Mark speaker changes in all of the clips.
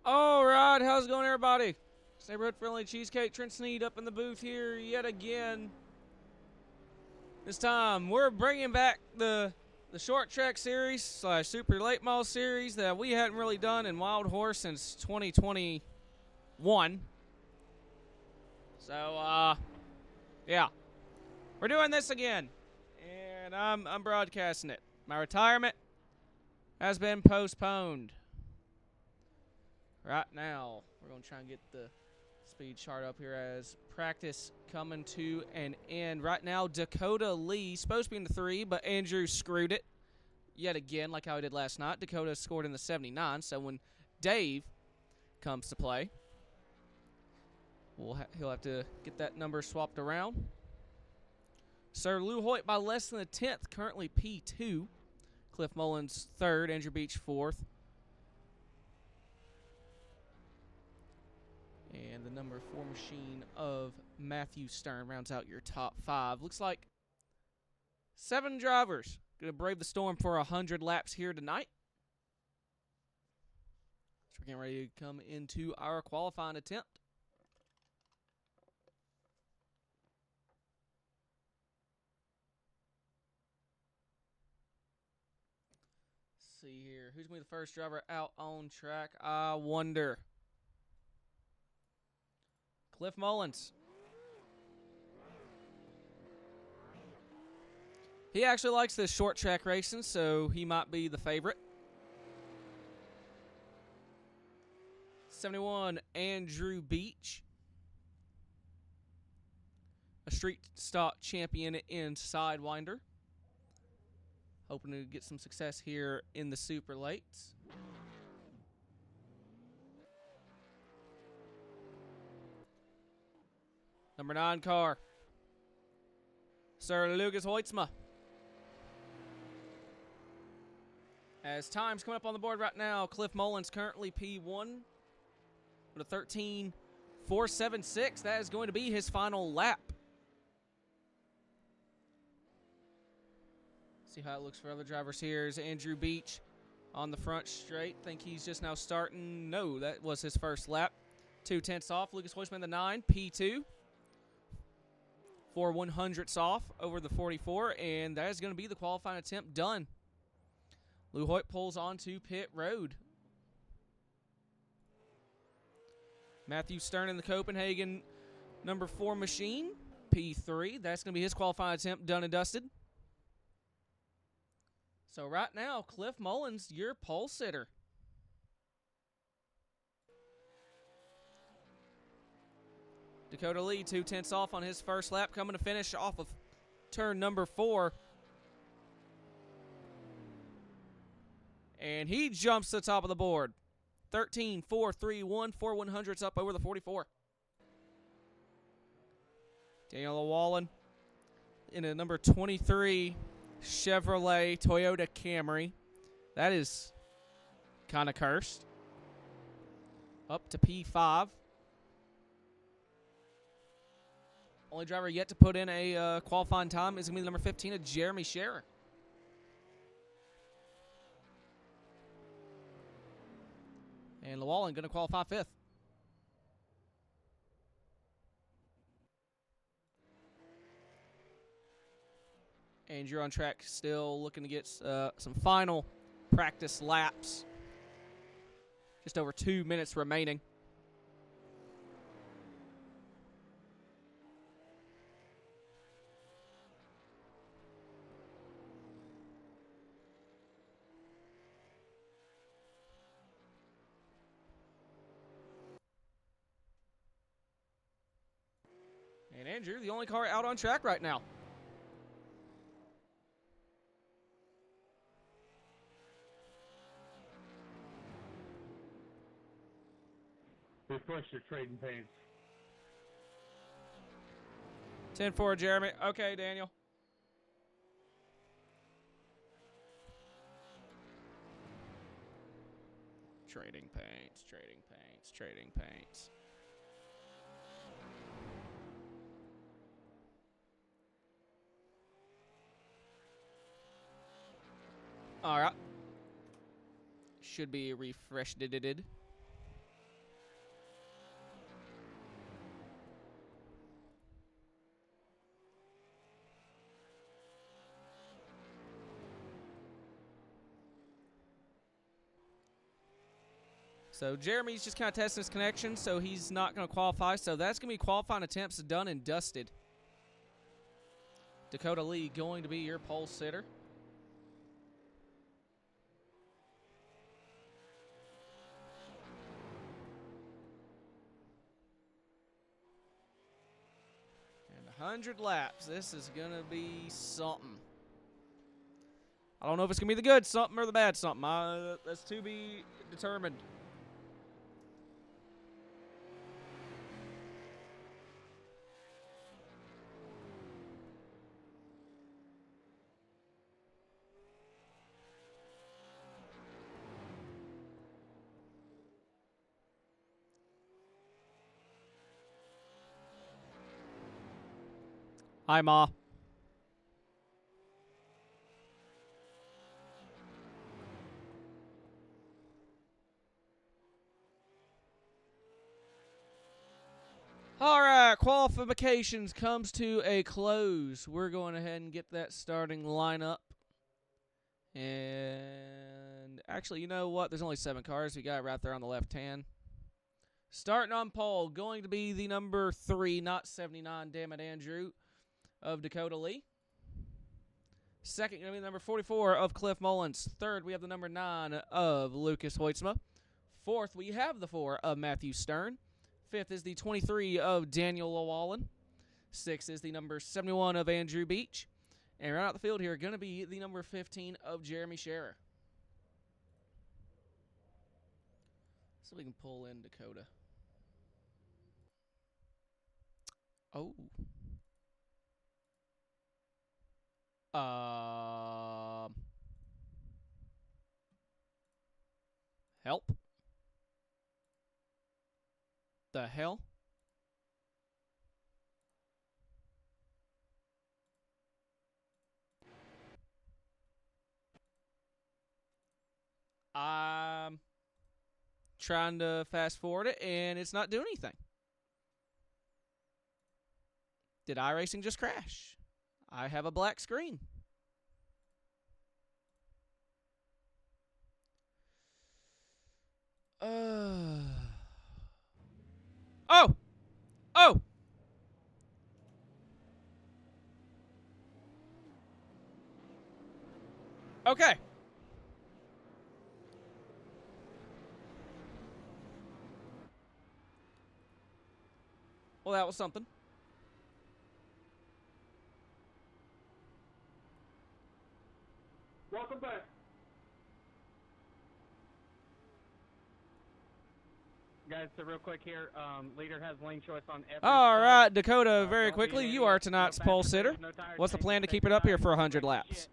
Speaker 1: All right, how's it going, everybody? It's Neighborhood Friendly Cheesecake. Trent Sneed up in the booth here yet again. This time, we're bringing back the short track series / super late model series that we hadn't really done in Wild Horse since 2021. So, yeah, we're doing this again, and I'm broadcasting it. My retirement has been postponed. Right now, we're going to try and get the speed chart up here as practice coming to an end. Right now, Dakota Lee, supposed to be in the 3, but Andrew screwed it yet again, like how he did last night. Dakota scored in the 79, so when Dave comes to play, he'll have to get that number swapped around. Sir Lou Hoyt by less than a tenth, currently P2. Cliff Mullins 3rd, Andrew Beach 4th. And the number 4 machine of Matthew Stern rounds out your top 5. Looks like 7 drivers going to brave the storm for 100 laps here tonight. So we're getting ready to come into our qualifying attempt. Let's see here. Who's going to be the first driver out on track? I wonder. Cliff Mullins. He actually likes this short track racing, so he might be the favorite. 71, Andrew Beach. A street stock champion in Sidewinder. Hoping to get some success here in the super lates. Number 9 car, Sir Lucas Hoytsma. As time's coming up on the board right now, Cliff Mullins currently P1 with a 13.476. That is going to be his final lap. See how it looks for other drivers here. Is Andrew Beach on the front straight. Think he's just now starting. No, that was his first lap. 2/10 off. Lucas Hoytsma the 9, P2. 4 100ths off over the 44, and that is going to be the qualifying attempt done. Lou Hoyt pulls onto pit road. Matthew Stern in the Copenhagen number 4 machine, P3. That's going to be his qualifying attempt done and dusted. So right now, Cliff Mullins, your pole sitter. Dakota Lee, 2/10 off on his first lap, coming to finish off of turn number 4. And he jumps to the top of the board. 13.431, 4 100ths up over the 44. Daniel Llewellyn in a number 23 Chevrolet Toyota Camry. That is kind of cursed. Up to P5. Only driver yet to put in a qualifying time is going to be the number 15 of Jeremy Scherer. And Llewellyn going to qualify 5th. And you're on track still looking to get some final practice laps. Just over 2 minutes remaining. And Andrew, the only car out on track right now.
Speaker 2: Refresh your trading paints.
Speaker 1: 10-4, Jeremy. Okay, Daniel. Trading paints, trading paints, trading paints. All right. Should be refreshed. So Jeremy's just kind of testing his connection, so he's not going to qualify. So that's going to be qualifying attempts done and dusted. Dakota Lee going to be your pole sitter. And 100 laps. This is going to be something. I don't know if it's going to be the good something or the bad something. That's to be determined. Hi, Ma. All right, qualifications comes to a close. We're going ahead and get that starting lineup. And actually, you know what? There's only 7 cars. We got it right there on the left hand. Starting on pole, going to be the number 3, not 79, damn it, Andrew, of Dakota Lee. Second, going to be the number 44 of Cliff Mullins. Third, we have the number 9 of Lucas Hoytsma. Fourth, we have the 4 of Matthew Stern. Fifth is the 23 of Daniel Llewellyn. Sixth is the number 71 of Andrew Beach. And right out the field here, going to be the number 15 of Jeremy Scherer. So we can pull in Dakota. Oh. Help. The hell? I'm trying to fast forward it, and it's not doing anything. Did iRacing just crash? I have a black screen. Oh! Oh! Okay. Well, that was something.
Speaker 2: Welcome back. Guys, so real quick here, leader has lane choice on every
Speaker 1: All
Speaker 2: start.
Speaker 1: right, Dakota, very
Speaker 2: Don't be
Speaker 1: quickly,
Speaker 2: an
Speaker 1: you
Speaker 2: idiot.
Speaker 1: are tonight's
Speaker 2: No
Speaker 1: pole
Speaker 2: fast
Speaker 1: sitter.
Speaker 2: tires, no tires
Speaker 1: What's the plan to
Speaker 2: changes,
Speaker 1: keep
Speaker 2: take
Speaker 1: it up
Speaker 2: your
Speaker 1: here for
Speaker 2: time,
Speaker 1: 100
Speaker 2: take
Speaker 1: laps?
Speaker 2: shit.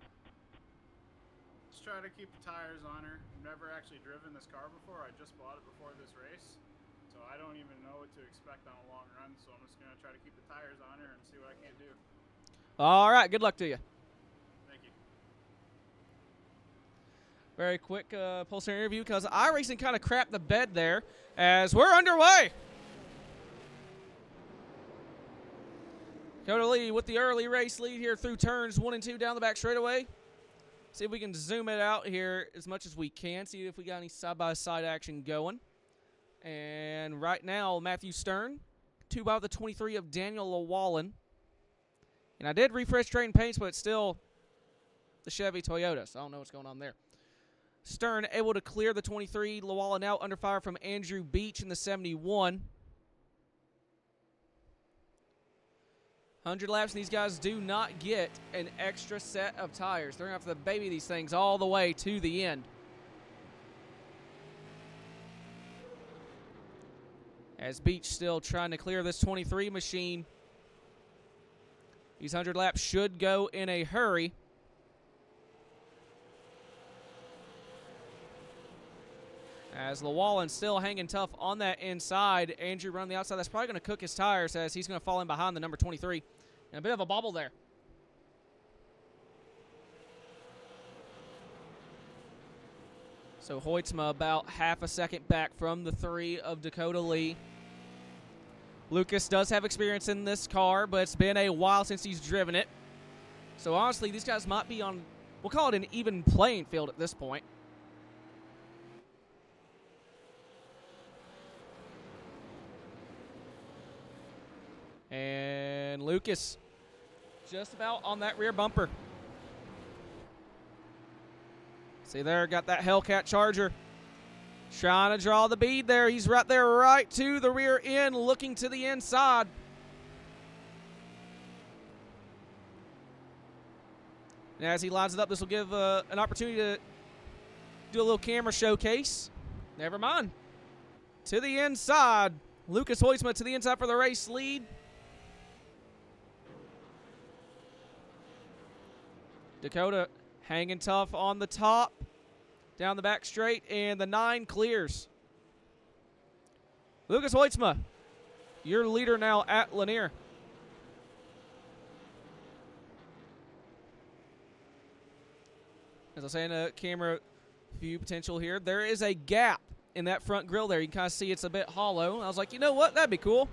Speaker 3: Just try to keep the tires on her. I've never actually driven this car before. I just bought it before this race. So I don't even know what to expect on a long run. So I'm just going to try to keep the tires on her and see what I can do.
Speaker 1: All right, good luck to you.
Speaker 3: Thank you.
Speaker 1: Very quick pole sitter interview because iRacing kind of crapped the bed there as we're underway. Dakota Lee with the early race lead here through turns 1 and 2 down the back straightaway. See if we can zoom it out here as much as we can. See if we got any side-by-side action going. And right now, Matthew Stern, 2 by the 23 of Daniel Llewellyn. And I did refresh trading paints, but it's still the Chevy Toyota, so I don't know what's going on there. Stern able to clear the 23. Llewellyn out under fire from Andrew Beach in the 71. 100 laps, and these guys do not get an extra set of tires. They're going to have to baby these things all the way to the end. As Beach still trying to clear this 23 machine. These 100 laps should go in a hurry. As Llewellyn still hanging tough on that inside. Andrew running the outside. That's probably going to cook his tires as he's going to fall in behind the number 23. And a bit of a bobble there. So Hoytsma about half a second back from the 3 of Dakota Lee. Lucas does have experience in this car, but it's been a while since he's driven it. So honestly, these guys might be on, we'll call it an even playing field at this point. And Lucas just about on that rear bumper. See there, got that Hellcat Charger. Trying to draw the bead there. He's right there, right to the rear end, looking to the inside. And as he lines it up, this will give an opportunity to do a little camera showcase. Never mind. To the inside. Lucas Hoytsma to the inside for the race lead. Dakota hanging tough on the top. Down the back straight, and the 9 clears. Lucas Hoytsma, your leader now at Lanier. As I was saying, camera view potential here. There is a gap in that front grille there. You can kind of see it's a bit hollow. I was like, you know what? That'd be cool.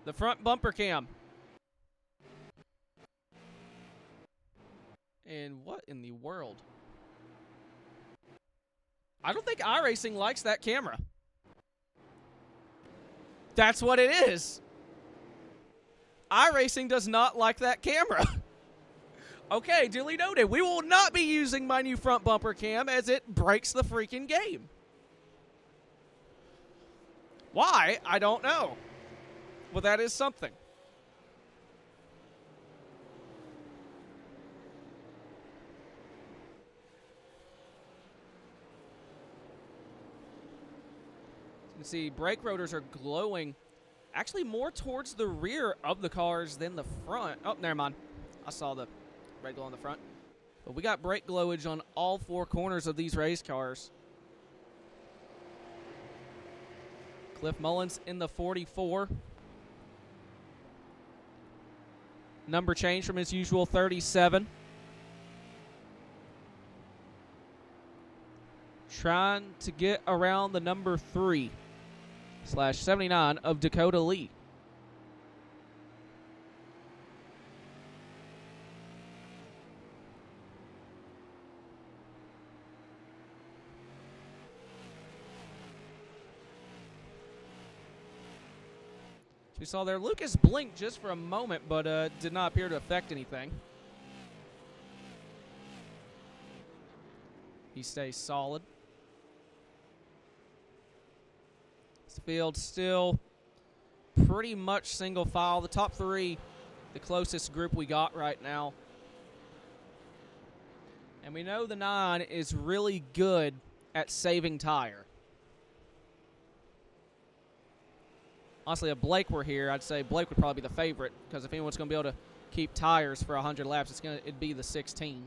Speaker 1: The front bumper cam. And what in the world? I don't think iRacing likes that camera. That's what it is. iRacing does not like that camera. Okay, duly noted. We will not be using my new front bumper cam as it breaks the freaking game. Why? I don't know. Well, that is something. You can see brake rotors are glowing actually more towards the rear of the cars than the front. Oh, never mind. I saw the red glow on the front. But we got brake glowage on all 4 corners of these race cars. Cliff Mullins in the 44. Number change from his usual 37. Trying to get around the number 3/79 of Dakota Lee. We saw there Lucas blinked just for a moment, but did not appear to affect anything. He stays solid. This field still pretty much single file. The top 3, the closest group we got right now. And we know the 9 is really good at saving tire. Honestly, if Blake were here, I'd say Blake would probably be the favorite, because if anyone's going to be able to keep tires for 100 laps, it'd be the 16.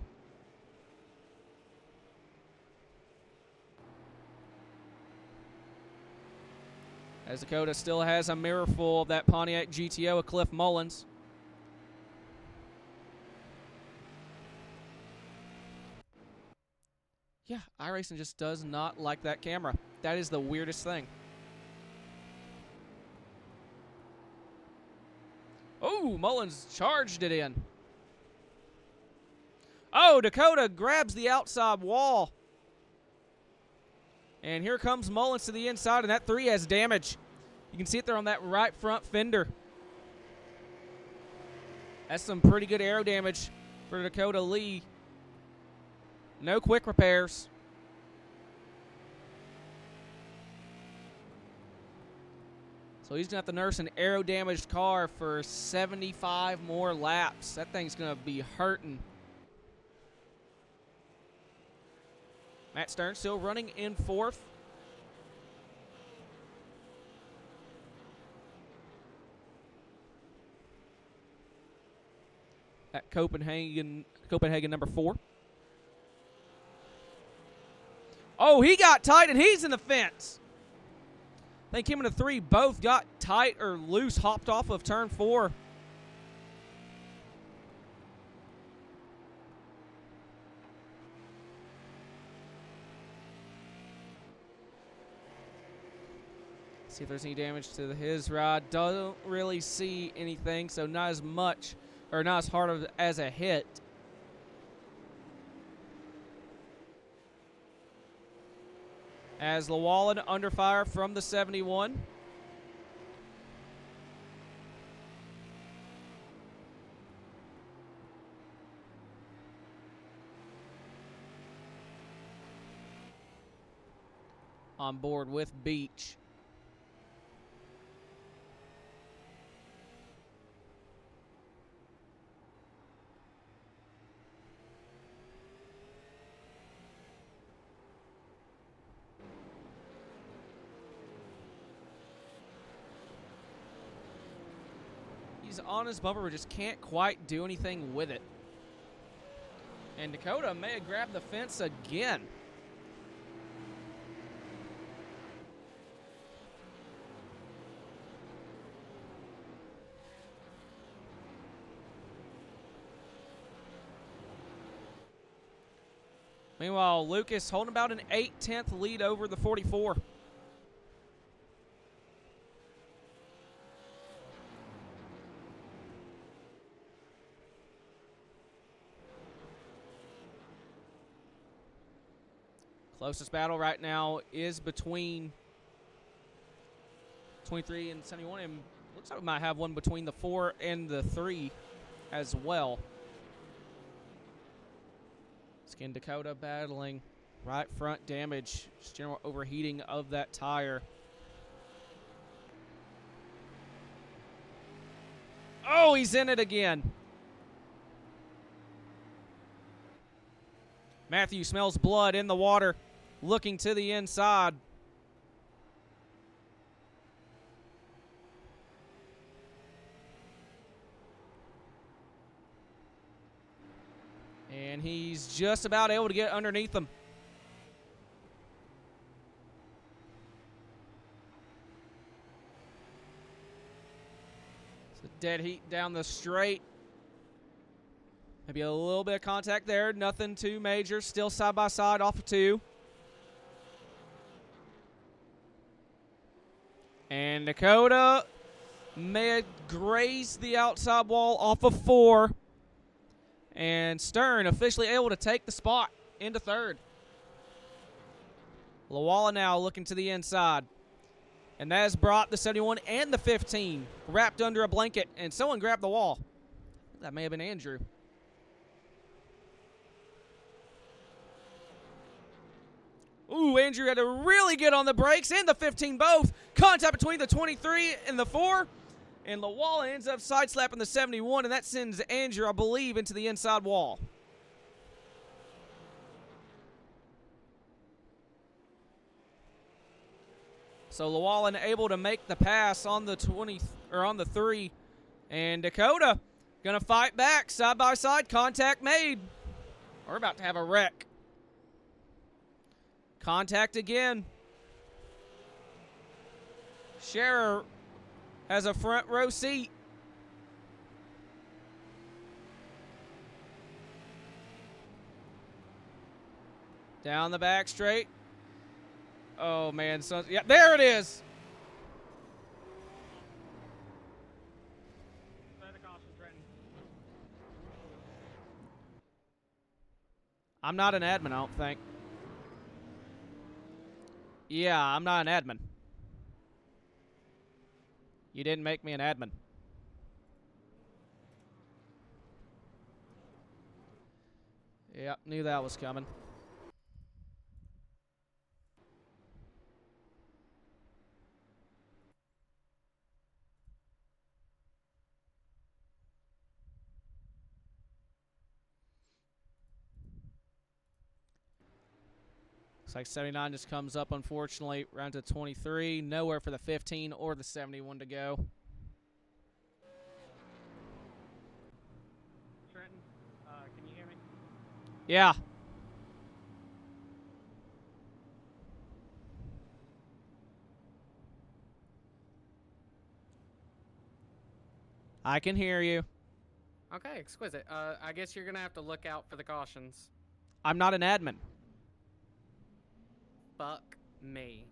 Speaker 1: As Dakota still has a mirror full of that Pontiac GTO of Cliff Mullins. Yeah, iRacing just does not like that camera. That is the weirdest thing. Oh, Mullins charged it in. Oh, Dakota grabs the outside wall. And here comes Mullins to the inside, and that 3 has damage. You can see it there on that right front fender. That's some pretty good aero damage for Dakota Lee. No quick repairs. So he's going to have to nurse an aero-damaged car for 75 more laps. That thing's going to be hurting. Matt Stern still running in 4th. At Copenhagen number 4. Oh, he got tight, and he's in the fence. I think him and the 3 both got tight or loose, hopped off of turn 4. See if there's any damage to his rod. Don't really see anything, so not as much, or not as hard as a hit. As Llewellyn under fire from the 71. on board with Beach. He's on his bumper, but just can't quite do anything with it. And Dakota may have grabbed the fence again. Meanwhile, Lucas holding about an 8/10 lead over the 44. Closest battle right now is between 23 and 71, and looks like we might have one between the 4 and the 3 as well. Skin Dakota battling right front damage, just general overheating of that tire. Oh, he's in it again. Matthew smells blood in the water, looking to the inside. And he's just about able to get underneath them. It's a dead heat down the straight. Maybe a little bit of contact there. Nothing too major. Still side by side off of 2. And Dakota may have grazed the outside wall off of 4. And Stern officially able to take the spot into 3rd. Lawala now looking to the inside. And that has brought the 71 and the 15 wrapped under a blanket. And someone grabbed the wall. That may have been Andrew. Ooh, Andrew had to really get on the brakes, and the 15 both. Contact between the 23 and the 4. And Lawala ends up side-slapping the 71, and that sends Andrew, I believe, into the inside wall. So Lawala able to make the pass on the 20 or on the 3. And Dakota gonna fight back, side by side, contact made. We're about to have a wreck. Contact again. Scherer has a front row seat. Down the back straight. Oh, man. So, yeah, there it is. I'm not an admin, I don't think. Yeah, I'm not an admin. You didn't make me an admin. Yep, knew that was coming. Looks like 79 just comes up, unfortunately, round to 23. Nowhere for the 15 or the 71 to go.
Speaker 2: Trenton, can you hear me?
Speaker 1: Yeah. I can hear you.
Speaker 2: Okay, exquisite. I guess you're going to have to look out for the cautions.
Speaker 1: I'm not an admin.
Speaker 2: Fuck me.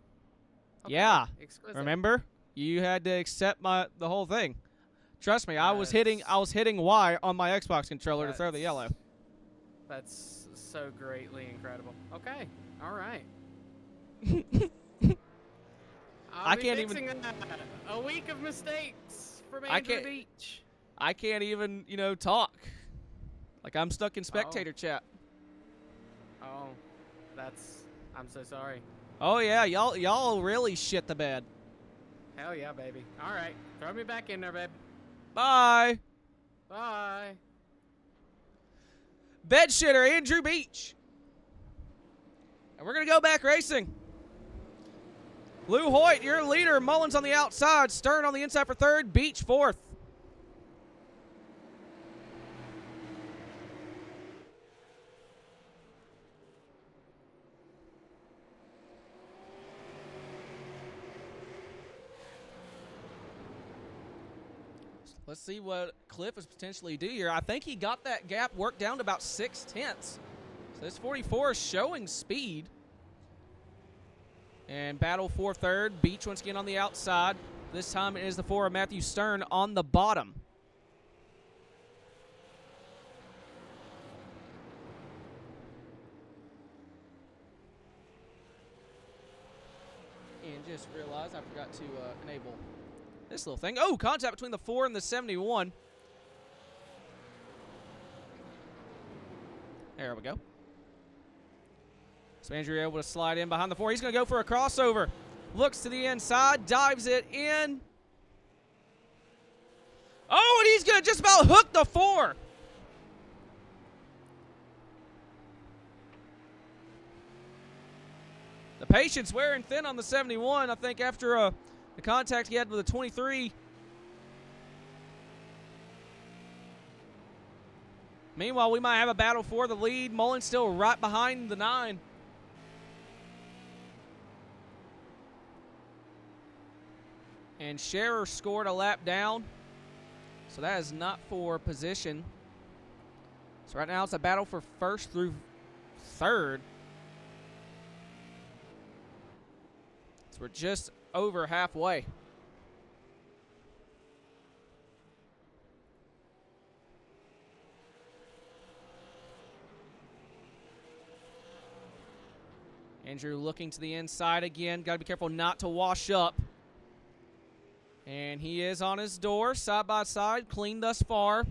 Speaker 2: Okay,
Speaker 1: Yeah.
Speaker 2: exquisite.
Speaker 1: Remember? You had to accept the whole thing. Trust me, I was hitting Y on my Xbox controller to throw the yellow.
Speaker 2: That's so greatly incredible. Okay. All right.
Speaker 1: I can't even
Speaker 2: a week of mistakes from Andrew Beach.
Speaker 1: I can't even, talk. Like I'm stuck in spectator chat.
Speaker 2: Oh, I'm so sorry.
Speaker 1: Oh yeah, y'all really shit the bed.
Speaker 2: Hell yeah, baby. All right, throw me back in there, babe.
Speaker 1: Bye.
Speaker 2: Bye.
Speaker 1: Bed shitter Andrew Beach. And we're gonna go back racing. Lou Hoyt, your leader. Mullins on the outside. Stern on the inside for third. Beach fourth. Let's see what Cliff is potentially do here. I think he got that gap worked down to about 0.6. So this 44 is showing speed. And battle for third. Beach once again on the outside. This time it is the 4 of Matthew Stern on the bottom. And just realized I forgot to enable this little thing. Oh, contact between the 4 and the 71. There we go. So Andrew able to slide in behind the 4. He's going to go for a crossover. Looks to the inside, dives it in. Oh, and he's going to just about hook the 4. The patience wearing thin on the 71, I think, after the contact he had with the 23. Meanwhile, we might have a battle for the lead. Mullins still right behind the 9. And Scherer scored a lap down. So that is not for position. So right now it's a battle for first through third. So we're just over halfway. Andrew looking to the inside again. Got to be careful not to wash up. And he is on his door, side by side, clean thus far.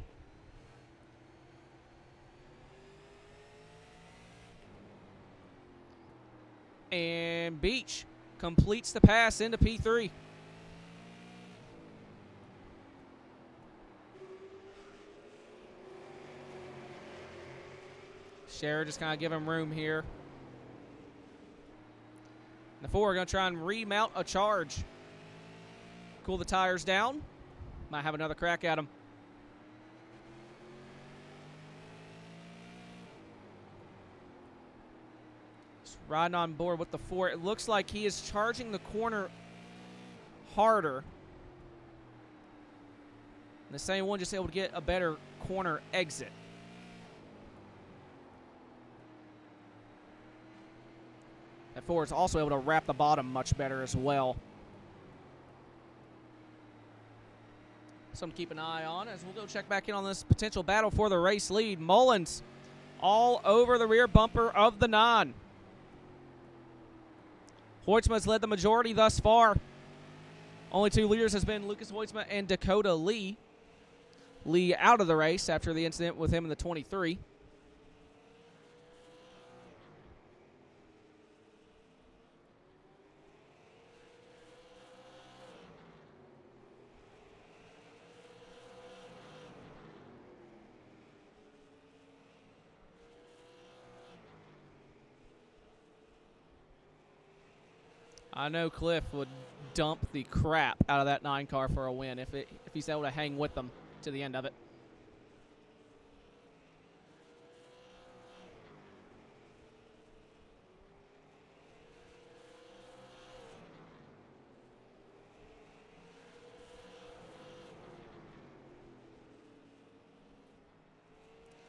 Speaker 1: And Beach completes the pass into P3. Scherer just kind of give him room here. The 4 are going to try and remount a charge. Cool the tires down. Might have another crack at him. Just riding on board with the 4. It looks like he is charging the corner harder. And the same one just able to get a better corner exit. That 4 is also able to wrap the bottom much better as well. Something to keep an eye on as we'll go check back in on this potential battle for the race lead. Mullins all over the rear bumper of the 9. Hoytsma's led the majority thus far. Only 2 leaders has been Lucas Hoytsma and Dakota Lee. Lee out of the race after the incident with him in the 23. I know Cliff would dump the crap out of that 9 car for a win if he's able to hang with them to the end of it.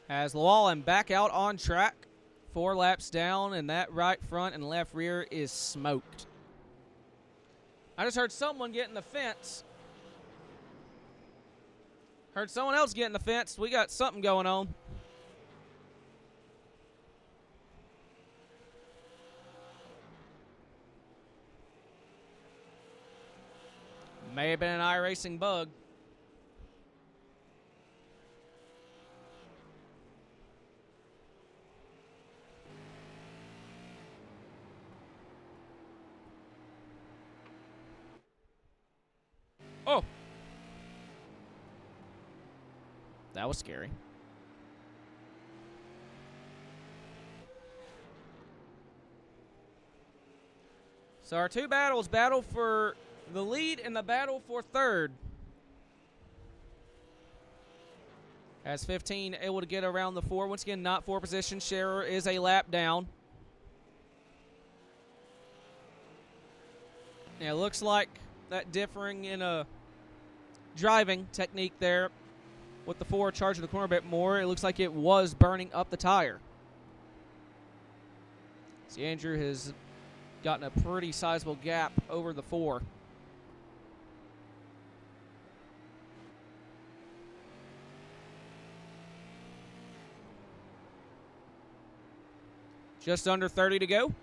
Speaker 1: As Llewellyn back out on track, 4 laps down, and that right front and left rear is smoked. I just heard someone get in the fence. Heard someone else get in the fence. We got something going on. May have been an iRacing bug. Oh. That was scary. So our two battles, battle for the lead and the battle for third. As 15 able to get around the 4. Once again, not 4 position. Scherer is a lap down. Yeah, it looks like that differing in a driving technique there with the 4 charging the corner a bit more. It looks like it was burning up the tire. See, Andrew has gotten a pretty sizable gap over the 4. Just under 30 to go.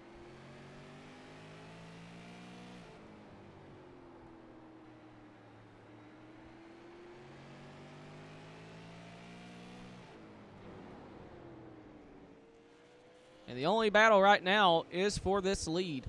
Speaker 1: And the only battle right now is for this lead.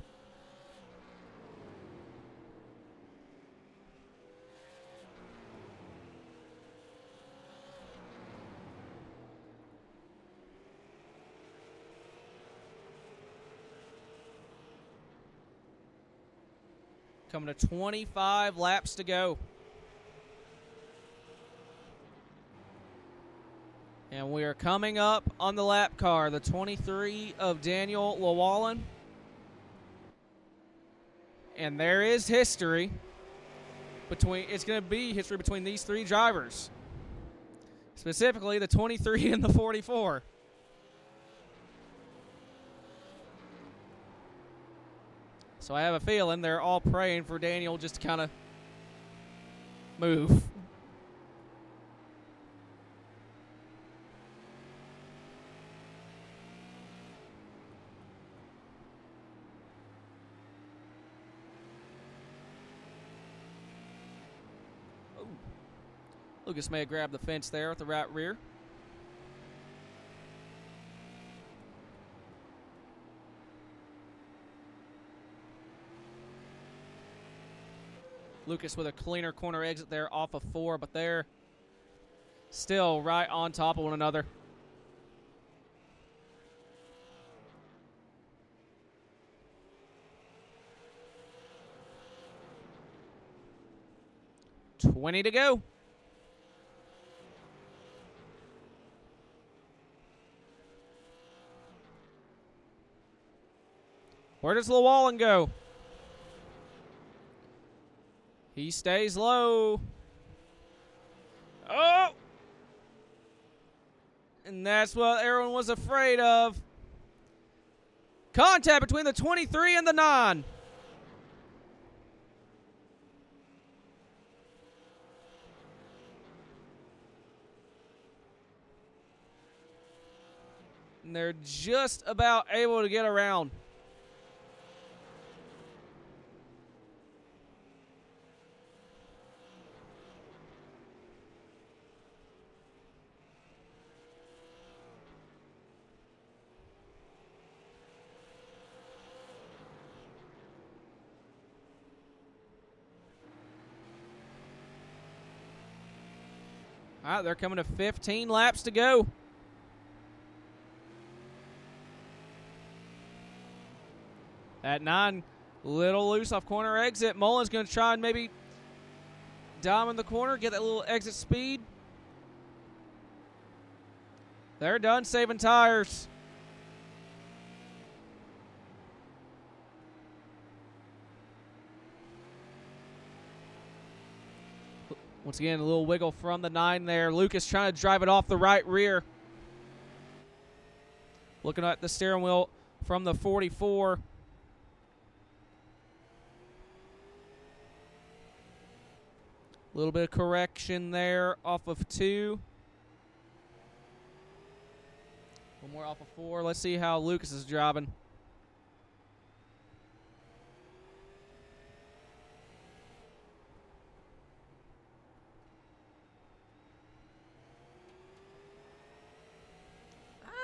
Speaker 1: Coming to 25 laps to go. And we are coming up on the lap car, the 23 of Daniel Llewellyn. And there is history it's going to be history between these 3 drivers. Specifically the 23 and the 44. So I have a feeling they're all praying for Daniel just to kind of move. Oh. Lucas may have grabbed the fence there with the right rear. Lucas with a cleaner corner exit there off of 4, but they're still right on top of one another. $20 to go. Where does Llewellyn go? He stays low. Oh! And that's what everyone was afraid of. Contact between the 23 and the 9. And they're just about able to get around. All right, they're coming to 15 laps to go. At 9, little loose off corner exit. Mullen's going to try and maybe dime in the corner, get that little exit speed. They're done saving tires. Once again, a little wiggle from the 9 there. Lucas trying to drive it off the right rear. Looking at the steering wheel from the 44. A little bit of correction there off of 2. One more off of 4. Let's see how Lucas is driving.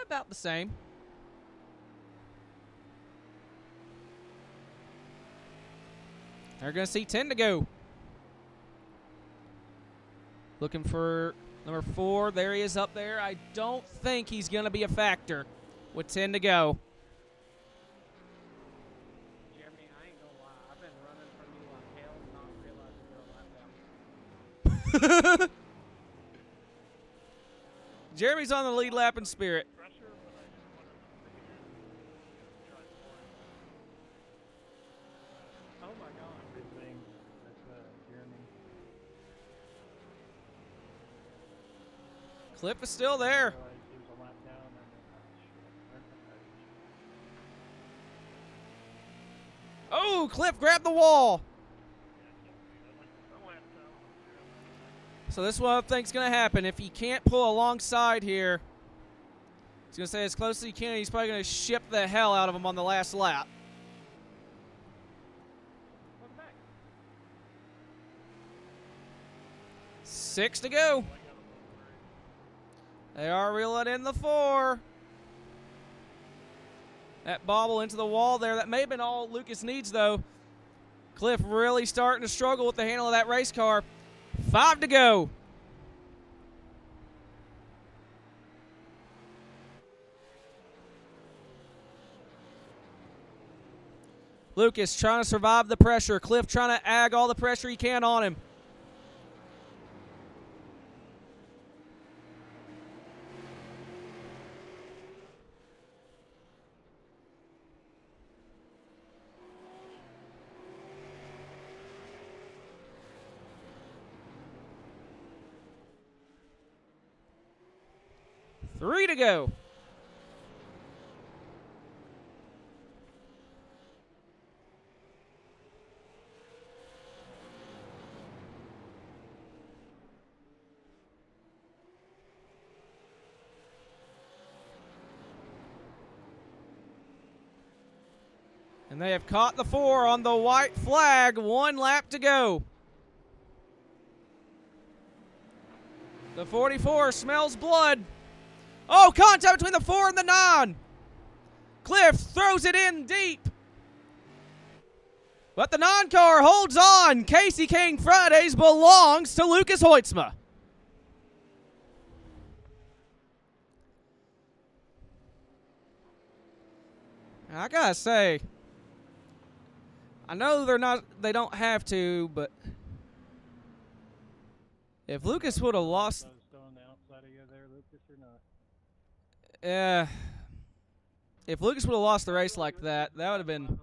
Speaker 1: About the same. They're going to see 10 to go. Looking for number 4. There he is up there. I don't think he's going to be a factor with 10 to go.
Speaker 2: Jeremy, I ain't gonna lie. I've been running from you like hell, not realizing you're a lap down.
Speaker 1: Jeremy's on the lead lap in spirit.
Speaker 4: Pressure, but I just wanted to drive forward.
Speaker 2: Oh my god.
Speaker 5: Good thing that Jeremy.
Speaker 1: Cliff is still there.
Speaker 5: Realized he was a lap down and then,
Speaker 1: Oh, Cliff grabbed the wall. So this is what I think's going to happen. If he can't pull alongside here, he's going to stay as close as he can. He's probably going to ship the hell out of him on the last lap.
Speaker 2: Welcome back.
Speaker 1: 6 to go. They are reeling in the 4. That bobble into the wall there. That may have been all Lucas needs, though. Cliff really starting to struggle with the handle of that race car. 5 to go. Lucas trying to survive the pressure. Cliff trying to ag all the pressure he can on him. Three to go. And they have caught the 4 on the white flag. 1 lap to go. The 44 smells blood. Oh, contact between the 4 and the 9. Cliff throws it in deep. But the 9 car holds on. Casey King Fridays belongs to Lucas Hoitzma. I gotta say, I know they don't have to, but if Lucas would have lost,
Speaker 5: on the outside of you there, Lucas, or not?
Speaker 1: if Lucas would have lost the race like that, that would have been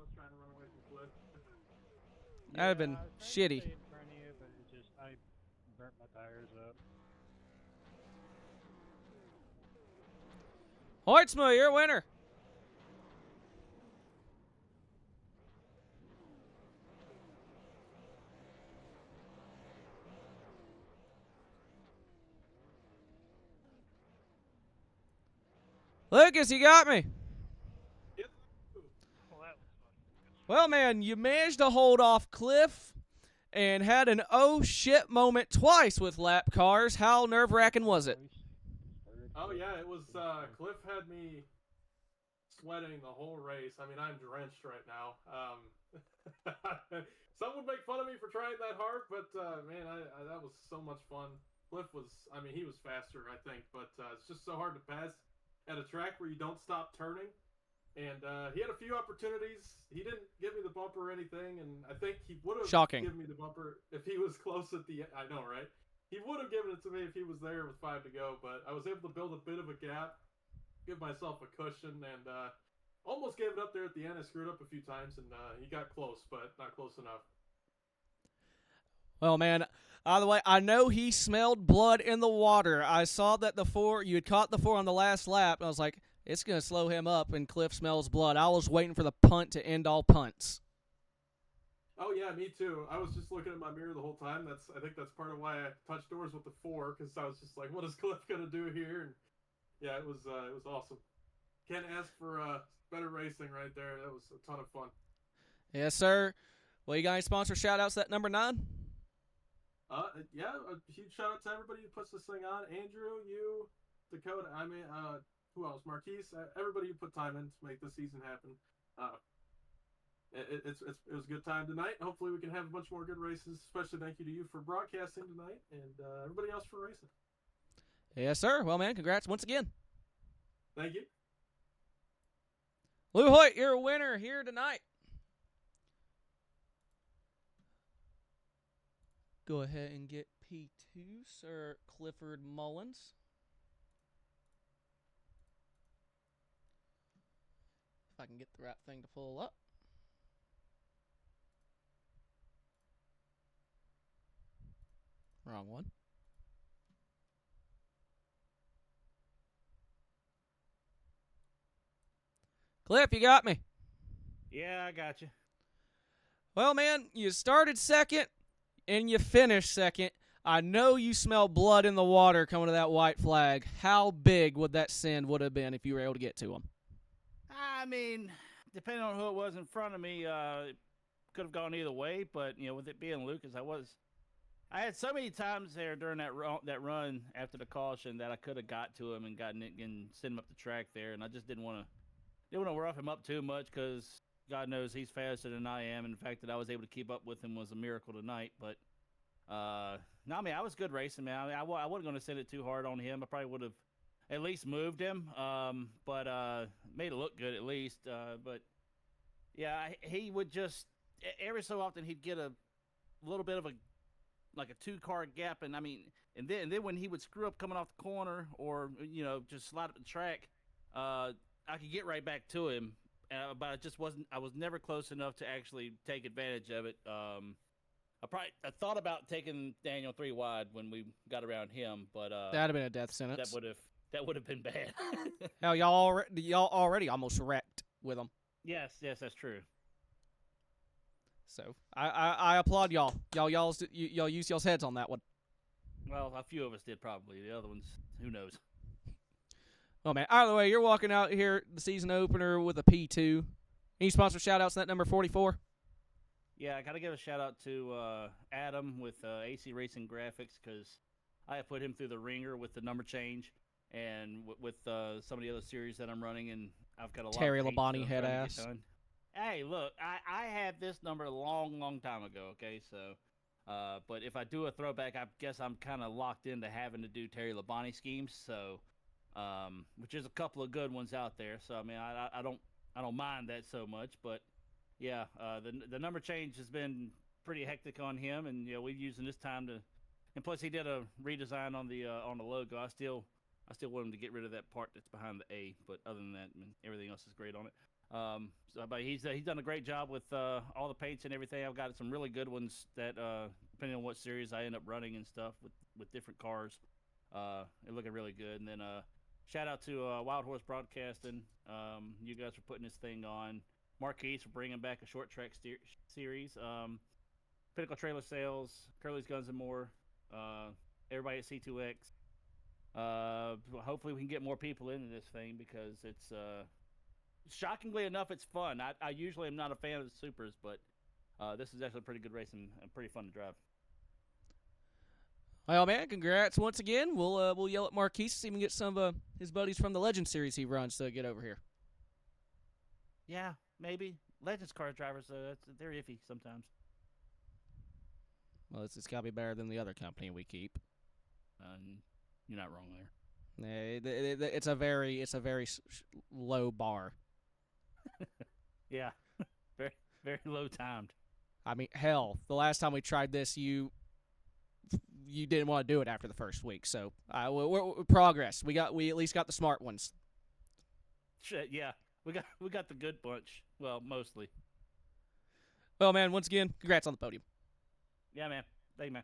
Speaker 1: shitty.
Speaker 5: Stay in front of you, but it just I burnt my tires up.
Speaker 1: Hoitzma, you're a winner. Lucas, you got me. Well, man, you managed to hold off Cliff and had an oh shit moment twice with lap cars. How nerve-wracking was it?
Speaker 6: Oh yeah, it was. Cliff had me sweating the whole race. I mean, I'm drenched right now. Some would make fun of me for trying that hard, but man, that was so much fun. Cliff was, I mean, he was faster, I think, but it's just so hard to pass at a track where you don't stop turning. And he had a few opportunities. He didn't give me the bumper or anything, and I think he would have given me the bumper if he was close at the end. I know, right? He would have given it to me if he was there with 5 to go, but I was able to build a bit of a gap, give myself a cushion, and almost gave it up there at the end. I screwed up a few times, and he got close, but not close enough.
Speaker 1: Well, man, by the way, I know he smelled blood in the water. I saw that you had caught the 4 on the last lap, and I was like, it's going to slow him up, and Cliff smells blood. I was waiting for the punt to end all punts.
Speaker 6: Oh, yeah, me too. I was just looking at my mirror the whole time. I think that's part of why I touched doors with the 4, because I was just like, what is Cliff going to do here? And yeah, it was awesome. Can't ask for better racing right there. That was a ton of fun.
Speaker 1: Yes, sir. Well, you got any sponsor shout-outs at number 9?
Speaker 6: Yeah, a huge shout-out to everybody who puts this thing on. Andrew, you, Dakota, I mean, who else? Marquise, everybody who put time in to make this season happen. it was a good time tonight. Hopefully, we can have a bunch more good races. Especially thank you to you for broadcasting tonight, and everybody else for racing.
Speaker 1: Yes, sir. Well, man, congrats once again.
Speaker 6: Thank you.
Speaker 1: Lou Hoyt, you're a winner here tonight. Go ahead and get P2, Sir Clifford Mullins. If I can get the right thing to pull up. Wrong one. Cliff, you got me.
Speaker 7: Yeah, I got you.
Speaker 1: Well, man, you started second and you finished second. I know you smell blood in the water coming to that white flag. How big would that send would have been if you were able to get to him?
Speaker 7: I mean, depending on who it was in front of me, it could have gone either way. But with it being Lucas, I had so many times there during that run after the caution that I could have got to him and gotten it and sent him up the track there, and I just didn't want to rough him up too much because God knows he's faster than I am. And the fact that I was able to keep up with him was a miracle tonight. But no, I mean, I was good racing, man. I mean, I wasn't going to send it too hard on him. I probably would have at least moved him, but made it look good at least. But yeah, he would just every so often he'd get a little bit of a 2-car gap, and I mean, and then when he would screw up coming off the corner or just slide up the track, I could get right back to him, but I was never close enough to actually take advantage of it. I thought about taking Daniel 3 wide when we got around him, but
Speaker 1: That'd have been a death sentence.
Speaker 7: that would have been bad.
Speaker 1: Hell, y'all already almost wrecked with him.
Speaker 7: Yes, that's true.
Speaker 1: So I applaud y'all. Y'all use y'all's heads on that one.
Speaker 7: Well, a few of us did probably. The other ones, who knows?
Speaker 1: Oh man. Either way, you're walking out here the season opener with a P2. Any sponsor shout outs in that number 44?
Speaker 7: Yeah, I got to give a shout out to Adam with AC Racing Graphics because I have put him through the ringer with the number change and with some of the other series that I'm running, and I've got a
Speaker 1: Terry
Speaker 7: lot of
Speaker 1: Labonte head ass.
Speaker 7: Hey, look, I had this number a long time ago, okay? So, but if I do a throwback, I guess I'm kind of locked into having to do Terry Labonte schemes, so, which is a couple of good ones out there. So, I mean, I don't mind that so much, but yeah, the number change has been pretty hectic on him, and we're using this time to, and plus he did a redesign on the logo. I still want him to get rid of that part that's behind the A, but other than that, I mean, everything else is great on it. But he's done a great job with all the paints and everything. I've got some really good ones that depending on what series I end up running and stuff with different cars, they're looking really good. And then shout out to Wild Horse Broadcasting. You guys for putting this thing on. Marquise for bringing back a short track series. Pinnacle Trailer Sales, Curly's Guns and More. Everybody at C2X. Hopefully we can get more people into this thing because it's shockingly enough, it's fun. I usually am not a fan of the supers, but this is actually pretty good racing and pretty fun to drive.
Speaker 1: Well, man, congrats once again. We'll yell at Marquise to see if we can get some of his buddies from the Legend Series he runs to get over here.
Speaker 7: Yeah, maybe. Legends car drivers, they're iffy sometimes.
Speaker 1: Well, it's got to be better than the other company we keep.
Speaker 7: You're not wrong there.
Speaker 1: It's a very low bar.
Speaker 7: Yeah, very, very low timed.
Speaker 1: I mean, hell, the last time we tried this, you didn't want to do it after the first week. So we're progress. We at least got the smart ones.
Speaker 7: Shit, yeah, we got the good bunch. Well, mostly.
Speaker 1: Well, man, once again, congrats on the podium.
Speaker 7: Yeah, man. Thank you, man.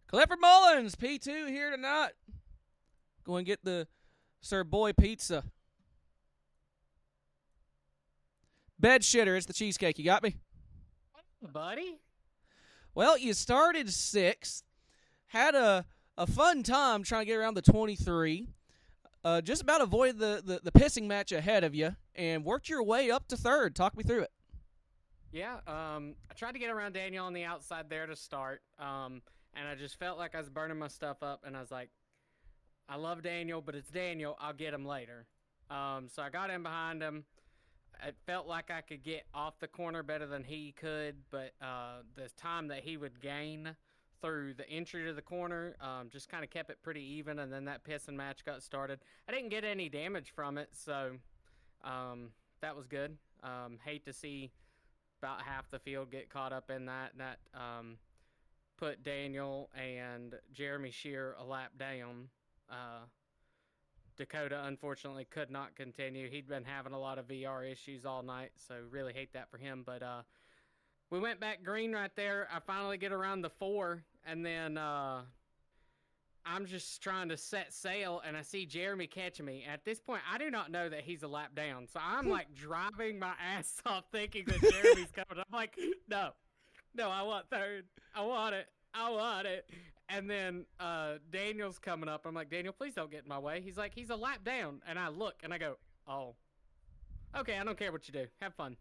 Speaker 1: Clifford Mullins, P2 here tonight. Go and get the Sir Boy Pizza. Bed shitter, it's the cheesecake. You got me?
Speaker 2: Buddy?
Speaker 1: Well, you started 6th. Had a fun time trying to get around the 23. Just about avoided the pissing match ahead of you and worked your way up to 3rd. Talk me through it.
Speaker 2: Yeah, I tried to get around Daniel on the outside there to start, and I just felt like I was burning my stuff up, and I was like, I love Daniel, but it's Daniel. I'll get him later. So I got in behind him. it felt like I could get off the corner better than he could, but the time that he would gain through the entry to the corner just kind of kept it pretty even, and then that pissing match got started. I didn't get any damage from it, so that was good. Hate to see about half the field get caught up in that. That put Daniel and Jeremy Shear a lap down. Dakota, unfortunately, could not continue. He'd been having a lot of VR issues all night, so really hate that for him. But we went back green right there. I finally get around the 4, and then I'm just trying to set sail, and I see Jeremy catching me. At this point, I do not know that he's a lap down, so I'm like driving my ass off thinking that Jeremy's coming. I'm like, no, I want third. I want it. And then Daniel's coming up. I'm like, Daniel, please don't get in my way. He's like, he's a lap down. And I look, and I go, oh. Okay, I don't care what you do. Have fun.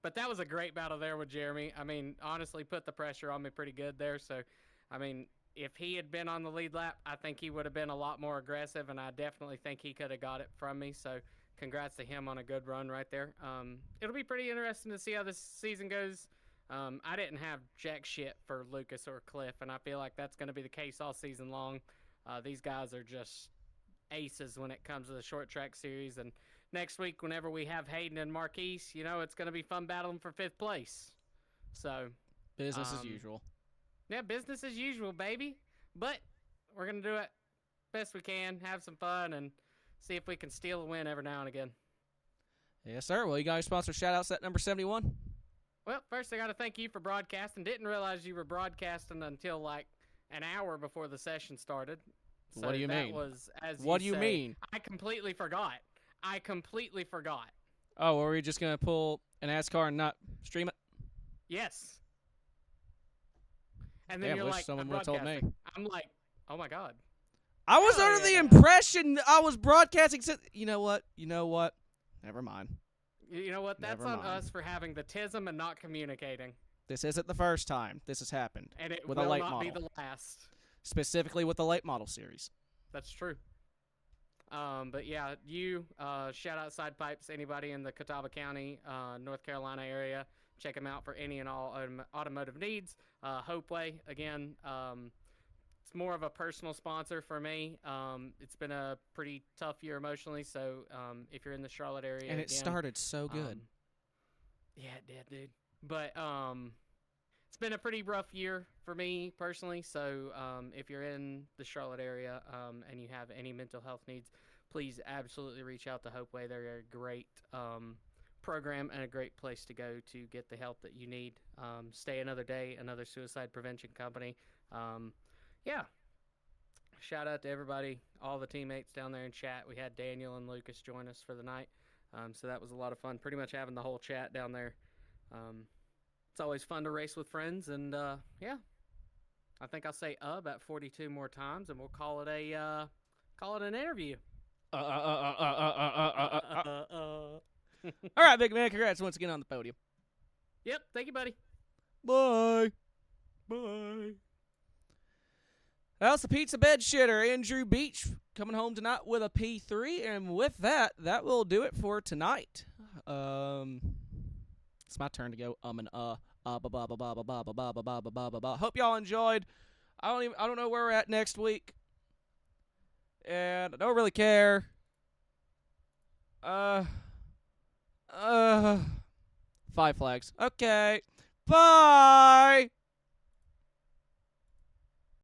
Speaker 2: But that was a great battle there with Jeremy. I mean, honestly, put the pressure on me pretty good there. So, I mean, if he had been on the lead lap, I think he would have been a lot more aggressive, and I definitely think he could have got it from me. So, congrats to him on a good run right there. It'll be pretty interesting to see how this season goes. I didn't have jack shit for Lucas or Cliff, and I feel like that's going to be the case all season long. These guys are just aces when it comes to the short track series, and next week, whenever we have Hayden and Marquise, you know, it's going to be fun battling for 5th place. So,
Speaker 1: Business as usual.
Speaker 2: Yeah, business as usual, baby. But we're going to do it best we can, have some fun, and see if we can steal a win every now and again.
Speaker 1: Yes, sir. Well, you got any sponsor shout-outs at number 71?
Speaker 2: Well, first I got to thank you for broadcasting. Didn't realize you were broadcasting until like an hour before the session started. So
Speaker 1: What do you
Speaker 2: that
Speaker 1: mean?
Speaker 2: Was, as
Speaker 1: What do you
Speaker 2: say,
Speaker 1: mean?
Speaker 2: I completely forgot.
Speaker 1: Oh, were we just going to pull an NASCAR and not stream it?
Speaker 2: Yes. And then
Speaker 1: Damn,
Speaker 2: you're
Speaker 1: wish
Speaker 2: like,
Speaker 1: someone
Speaker 2: I'm
Speaker 1: would have told me.
Speaker 2: broadcasting. I'm like, oh my God.
Speaker 1: I was
Speaker 2: Hell
Speaker 1: under the
Speaker 2: yeah.
Speaker 1: impression that I was broadcasting. You know what? Never mind.
Speaker 2: You know what? That's
Speaker 1: Never
Speaker 2: on
Speaker 1: mind.
Speaker 2: us for having the tism and not communicating.
Speaker 1: This isn't the first time this has happened.
Speaker 2: And it
Speaker 1: with
Speaker 2: will
Speaker 1: a late
Speaker 2: not
Speaker 1: model.
Speaker 2: be the last.
Speaker 1: Specifically with the late model series.
Speaker 2: That's true. But yeah, shout out Side Pipes, anybody in the Catawba County, North Carolina area. Check them out for any and all automotive needs. Hopeway, again, it's more of a personal sponsor for me. It's been a pretty tough year emotionally, so if you're in the Charlotte area,
Speaker 1: And it
Speaker 2: again,
Speaker 1: started so good.
Speaker 2: Yeah, it did, dude. But it's been a pretty rough year for me personally. So if you're in the Charlotte area and you have any mental health needs, please absolutely reach out to Hopeway. They're a great program and a great place to go to get the help that you need. Stay Another Day, another suicide prevention company. Yeah. Shout out to everybody, all the teammates down there in chat. We had Daniel and Lucas join us for the night. So that was a lot of fun, pretty much having the whole chat down there. It's always fun to race with friends, and yeah, I think I'll say about 42 more times, and we'll call it an interview.
Speaker 1: All right, big man. Congrats once again on the podium.
Speaker 2: Yep, thank you, buddy.
Speaker 1: Bye.
Speaker 2: Bye.
Speaker 1: That's the pizza bed shitter, Andrew Beach, coming home tonight with a P3, and with that will do it for tonight. It's my turn to go and ba ba ba ba ba ba ba ba ba ba ba ba ba. Hope y'all enjoyed. I don't know where we're at next week, and I don't really care. 5 flags. Okay. Bye.